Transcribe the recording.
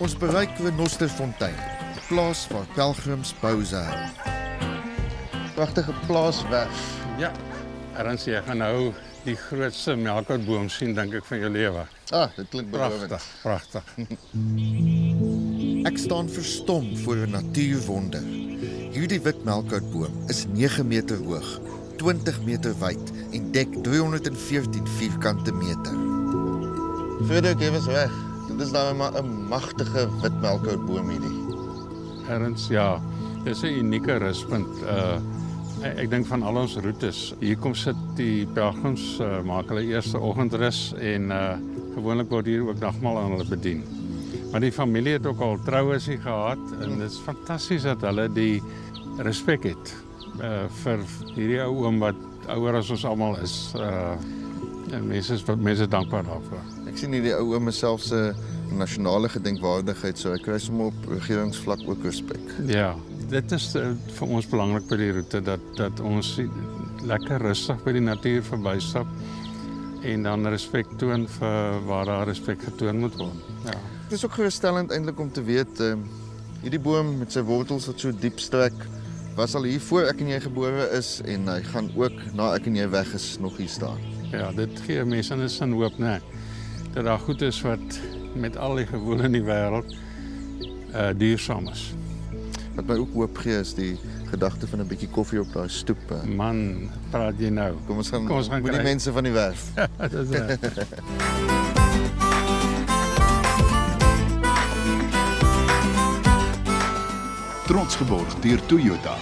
Ons bereik Renosterfontein, 'n plaas waar pelgrims pouse hou. Pragtige plaaswerf. Ja, Ernst, jy gaan nou die grootste melkoutboom sien, dink ek, van jou lewe. Dit klink belovend. Pragtig. Ek staan verstom voor 'n natuurwonder. Hierdie wit melkoutboom is 9 meter hoog, 20 meter wyd en dek 314 vierkante meter. Frederik, jy was weg. Dit is nou maar 'n magtige wit melkoutboom hierdie. Ernst, ja, dis 'n unieke ruspunt. Ek dink van al ons roetes, hier kom sit die pelgrims, maak hulle eerste oggendrus en gewoonlik word hier ook nagmaal aan hulle bedien. Maar die familie het ook al troues hier gehad en dit is fantasties dat hulle die respek het vir hierdie ou oom wat ouer as ons almal is. En mense dankbaar daarvoor. Ek sien hierdie ou oom is selfs 'n nasionale gedenkwaardigheid, so ek kry sommer op regeringsvlak ook respek. Ja, dit is vir ons belangrik by die roete dat ons lekker rustig by die natuur verbystap en dan respek toon vir waar daar respek getoon moet word. Ja. Het is ook geruststellend eintlik om te weet, hierdie boom met sy wortels wat so diep strek, was al hier voor ek en jy gebore is en hy gaan ook na ek en jy weg is nog hier staan. Ja, dit gee mense 'n sin hoop, nee, dat daar goed is wat met al die gewoel in die wêreld duursaam is. Wat my ook hoop gee is die gedagte van 'n bietjie koffie op daai stoep. Man, praat jy nou? Kom ons gaan met die mense van die werf. Dit is reg. Trots geborg deur Toyota.